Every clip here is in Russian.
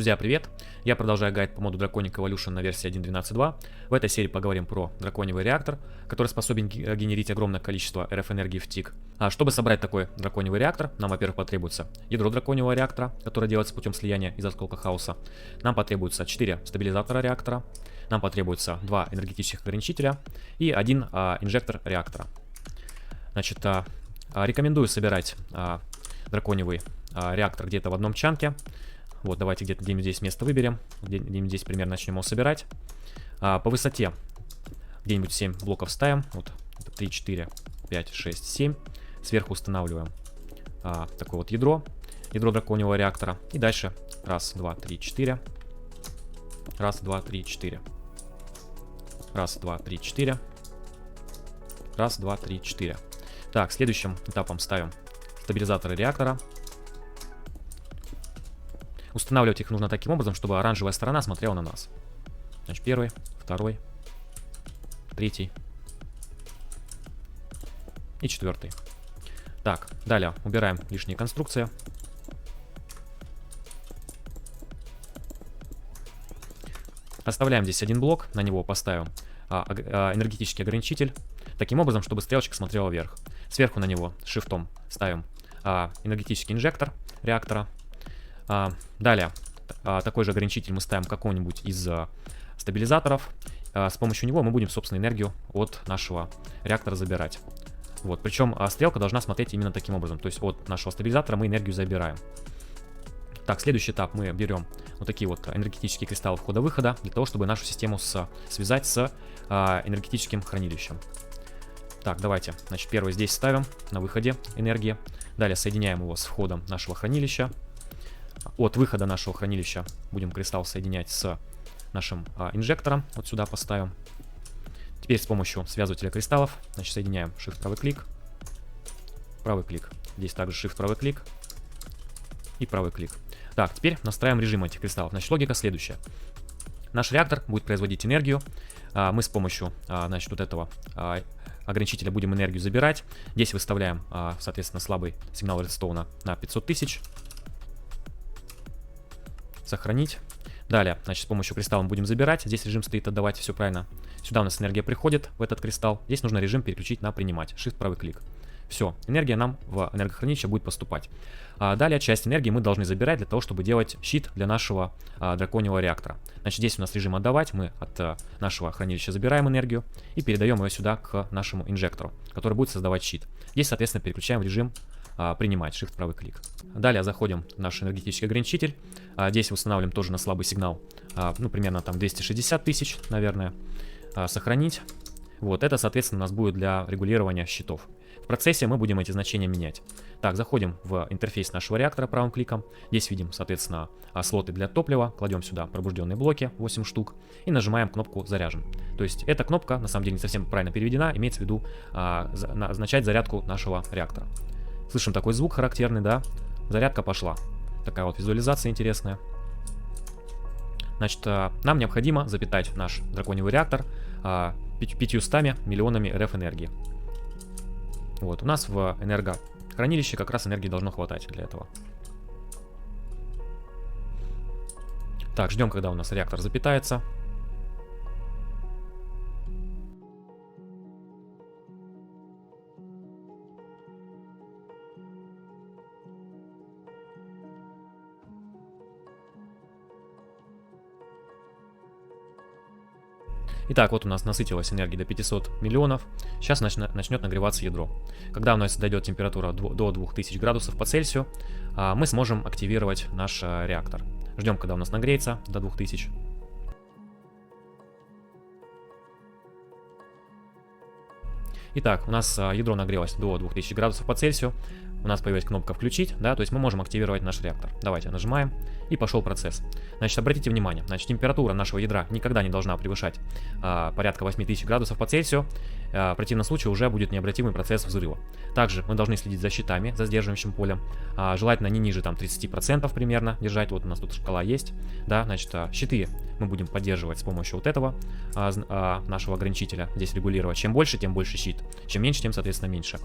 Друзья, привет! Я продолжаю гайд по моду Draconic Evolution на версии 1.12.2. В этой серии поговорим про драконьевый реактор, который способен генерить огромное количество РФ-энергии в тик. Чтобы собрать такой драконьевый реактор, нам, во-первых, потребуется ядро драконьего реактора, которое делается путем слияния из осколка хаоса. Нам потребуется 4 стабилизатора реактора. Нам потребуется 2 энергетических ограничителя и 1 инжектор реактора. Значит, рекомендую собирать драконьевый реактор где-то в одном чанке. Вот, давайте где-нибудь здесь место выберем. Где-нибудь здесь примерно начнем его собирать. По высоте где-нибудь 7 блоков ставим. Вот, 3, 4, 5, 6, 7. Сверху устанавливаем такое вот ядро драконьего реактора. И дальше 1, 2, 3, 4. 1, 2, 3, 4. 1, 2, 3, 4. 1, 2, 3, 4. Так, следующим этапом ставим стабилизаторы реактора. Устанавливать их нужно таким образом, чтобы оранжевая сторона смотрела на нас. Значит, 1, 2, 3 и 4. Так, далее убираем лишние конструкции. Оставляем здесь один блок, на него поставим энергетический ограничитель, таким образом, чтобы стрелочка смотрела вверх. Сверху на него шифтом ставим энергетический инжектор реактора. Далее такой же ограничитель мы ставим какого-нибудь из стабилизаторов. С помощью него мы будем, собственно, энергию от нашего реактора забирать. Вот, причем стрелка должна смотреть именно таким образом. То есть от нашего стабилизатора мы энергию забираем. Так, следующий этап мы берем вот такие вот энергетические кристаллы входа-выхода, для того, чтобы нашу систему связать с энергетическим хранилищем. Так, давайте, значит, первый здесь ставим на выходе энергии. Далее соединяем его с входом нашего хранилища. От выхода нашего хранилища будем кристалл соединять с нашим инжектором. Вот сюда поставим. Теперь с помощью связывателя кристаллов, значит, соединяем Shift правый клик. Правый клик. Здесь также Shift правый клик. И правый клик. Так, теперь настраиваем режим этих кристаллов. Значит, логика следующая. Наш реактор будет производить энергию. Мы с помощью, значит, вот этого ограничителя будем энергию забирать. Здесь выставляем, соответственно, слабый сигнал редстоуна на 500 тысяч. Сохранить. Далее, значит, с помощью кристалла мы будем забирать. Здесь режим стоит отдавать, все правильно. Сюда у нас энергия приходит в этот кристалл. Здесь нужно режим переключить на принимать. Shift правый клик. Все, энергия нам в энергохранилище будет поступать. Далее часть энергии мы должны забирать для того, чтобы делать щит для нашего драконьего реактора. Значит, здесь у нас режим отдавать. Мы от нашего хранилища забираем энергию и передаем ее сюда к нашему инжектору, который будет создавать щит. Здесь, соответственно, переключаем в режим принимать, Shift правый клик. Далее заходим в наш энергетический ограничитель. Здесь устанавливаем тоже на слабый сигнал, ну, примерно там 260 тысяч, наверное. Сохранить. Вот, это, соответственно, у нас будет для регулирования щитов. В процессе мы будем эти значения менять. Так, заходим в интерфейс нашего реактора правым кликом. Здесь видим, соответственно, слоты для топлива. Кладем сюда пробужденные блоки, 8 штук. И нажимаем кнопку «Заряжен». То есть эта кнопка, на самом деле, не совсем правильно переведена. Имеется в виду означать зарядку нашего реактора. Слышим такой звук характерный, да? Зарядка пошла. Такая вот визуализация интересная. Значит, нам необходимо запитать наш драконьевый реактор 500 миллионами РФ энергии. Вот, у нас в энергохранилище как раз энергии должно хватать для этого. Так, ждем, когда у нас реактор запитается. Итак, вот у нас насытилась энергия до 500 миллионов. Сейчас начнет нагреваться ядро. Когда у нас дойдет температура до 2000 градусов по Цельсию, мы сможем активировать наш реактор. Ждем, когда у нас нагреется до 2000. Итак, у нас ядро нагрелось до 2000 градусов по Цельсию. У нас появилась кнопка «Включить», да, то есть мы можем активировать наш реактор. Давайте нажимаем, и пошел процесс. Значит, обратите внимание, значит, температура нашего ядра никогда не должна превышать порядка 8000 градусов по Цельсию. В противном случае уже будет необратимый процесс взрыва. Также мы должны следить за щитами, за сдерживающим полем. Желательно не ниже там 30% примерно держать. Вот у нас тут шкала есть. Да, значит, щиты мы будем поддерживать с помощью вот этого нашего ограничителя. Здесь регулировать. Чем больше, тем больше щит. Чем меньше, тем, соответственно, меньше.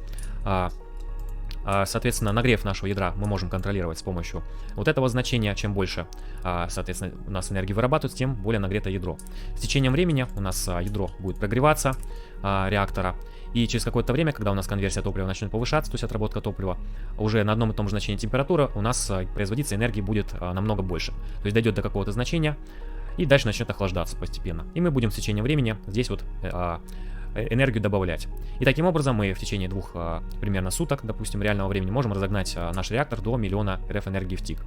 соответственно, нагрев нашего ядра мы можем контролировать с помощью вот этого значения. Чем больше, соответственно, у нас энергии вырабатывается, тем более нагрето ядро. С течением времени у нас ядро будет прогреваться реактора. И через какое-то время, когда у нас конверсия топлива начнет повышаться, то есть отработка топлива, уже на одном и том же значении температуры у нас производиться энергии будет намного больше. То есть дойдет до какого-то значения и дальше начнет охлаждаться постепенно. И мы будем с течением времени здесь вот энергию добавлять. И таким образом мы в течение 2 примерно суток, допустим, реального времени можем разогнать наш реактор до 1 000 000 РФ энергии в тик.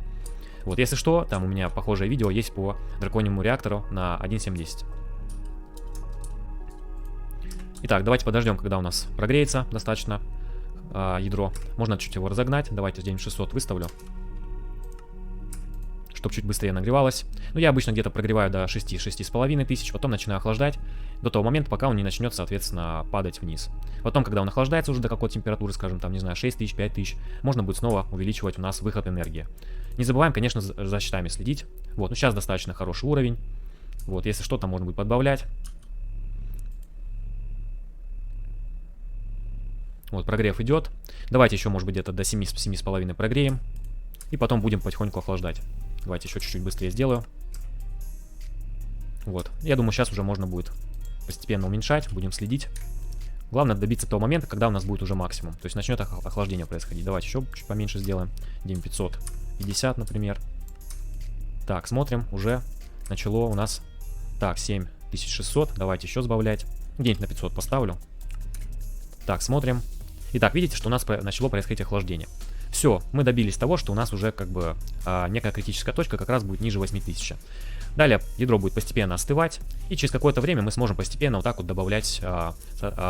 Вот, если что, там у меня похожее видео есть по драконьему реактору на 1.7.10. Итак, давайте подождем, когда у нас прогреется достаточно ядро. Можно чуть его разогнать. Давайте здесь 600 выставлю, чтобы чуть быстрее нагревалось. Ну, я обычно где-то прогреваю до 6-6,5 тысяч, потом начинаю охлаждать до того момента, пока он не начнет, соответственно, падать вниз. Потом, когда он охлаждается уже до какой-то температуры, скажем, там, не знаю, 6 тысяч, 5 тысяч, можно будет снова увеличивать у нас выход энергии. Не забываем, конечно, за счетами следить. Вот, ну сейчас достаточно хороший уровень. Вот, если что-то, можно будет подбавлять. Вот, прогрев идет. Давайте еще, может быть, где-то до 7,5 прогреем. И потом будем потихоньку охлаждать. Давайте еще чуть-чуть быстрее сделаю. Вот. Я думаю, сейчас уже можно будет постепенно уменьшать. Будем следить. Главное добиться того момента, когда у нас будет уже максимум. То есть начнет охлаждение происходить. Давайте еще чуть поменьше сделаем. 9550, например. Так, смотрим. Уже начало у нас... Так, 7600. Давайте еще сбавлять. Где-нибудь на 500 поставлю. Так, смотрим. Итак, видите, что у нас начало происходить охлаждение. Все, мы добились того, что у нас уже как бы некая критическая точка как раз будет ниже 8000. Далее ядро будет постепенно остывать, и через какое-то время мы сможем постепенно вот так вот добавлять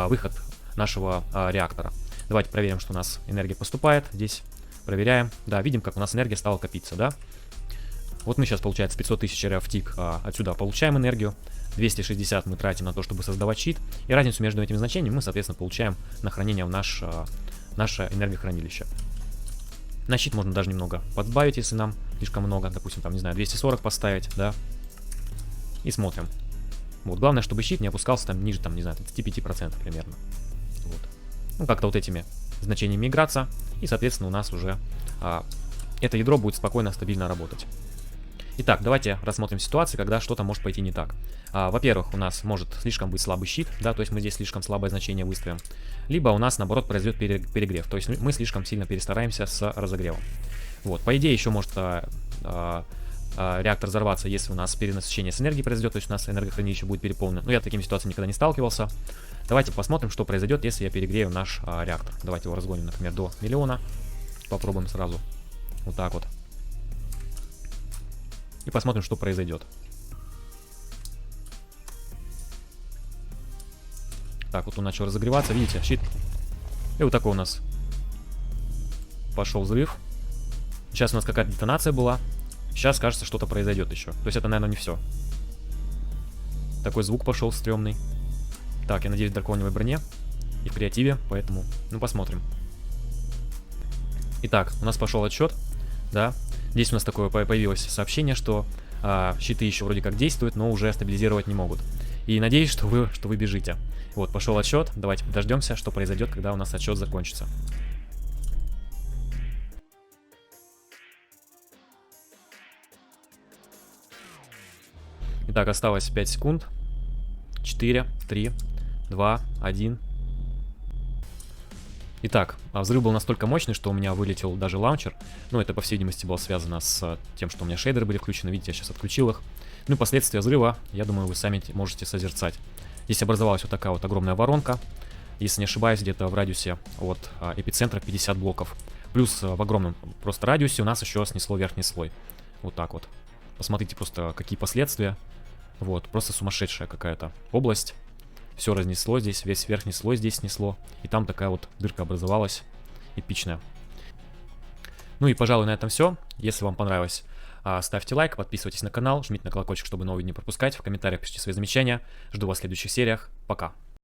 выход нашего реактора. Давайте проверим, что у нас энергия поступает. Здесь проверяем. Да, видим, как у нас энергия стала копиться, да? Вот мы сейчас, получается, 500 тысяч РФ в тик отсюда получаем энергию. 260 мы тратим на то, чтобы создавать щит. И разницу между этими значениями мы, соответственно, получаем на хранение в наше энергохранилище. На щит можно даже немного подбавить, если нам слишком много. Допустим, там, не знаю, 240 поставить, да. И смотрим. Вот, главное, чтобы щит не опускался там ниже, там, не знаю, 35% примерно. Вот. Ну, как-то вот этими значениями играться. И, соответственно, у нас уже это ядро будет спокойно, стабильно работать. Итак, давайте рассмотрим ситуацию, когда что-то может пойти не так. Во-первых, у нас может слишком быть слабый щит, да, то есть мы здесь слишком слабое значение выставим. Либо у нас, наоборот, произойдет перегрев, то есть мы слишком сильно перестараемся с разогревом. Вот, по идее, еще может реактор взорваться, если у нас перенасыщение с энергией произойдет, то есть у нас энергохранилище будет переполнено. Но я с такими ситуациями никогда не сталкивался. Давайте посмотрим, что произойдет, если я перегрею наш реактор. Давайте его разгоним, например, до 1 000 000. Попробуем сразу. Вот так вот. И посмотрим, что произойдет. Так, вот он начал разогреваться, видите, щит. И вот такой у нас пошел взрыв. Сейчас у нас какая-то детонация была. Сейчас, кажется, что-то произойдет еще. То есть это, наверное, не все. Такой звук пошел стрёмный. Так, я надеюсь, в драконьей броне и в креативе, поэтому, ну, посмотрим. Итак, у нас пошел отсчет, да. Здесь у нас такое появилось сообщение, что щиты еще вроде как действуют, но уже стабилизировать не могут. И надеюсь, что вы бежите. Вот, пошел отсчет. Давайте дождемся, что произойдет, когда у нас отсчет закончится. Итак, осталось 5 секунд. 4, 3, 2, 1. Итак, взрыв был настолько мощный, что у меня вылетел даже лаунчер. Ну, это, по всей видимости, было связано с тем, что у меня шейдеры были включены. Видите, я сейчас отключил их. Ну и последствия взрыва, я думаю, вы сами можете созерцать. Здесь образовалась вот такая вот огромная воронка. Если не ошибаюсь, где-то в радиусе от эпицентра 50 блоков. Плюс в огромном просто радиусе у нас еще снесло верхний слой. Вот так вот. Посмотрите просто, какие последствия. Вот, просто сумасшедшая какая-то область. Все разнесло здесь, весь верхний слой здесь снесло. И там такая вот дырка образовалась. Эпичная. Ну и, пожалуй, на этом все. Если вам понравилось, ставьте лайк, подписывайтесь на канал, жмите на колокольчик, чтобы новые не пропускать. В комментариях пишите свои замечания. Жду вас в следующих сериях. Пока.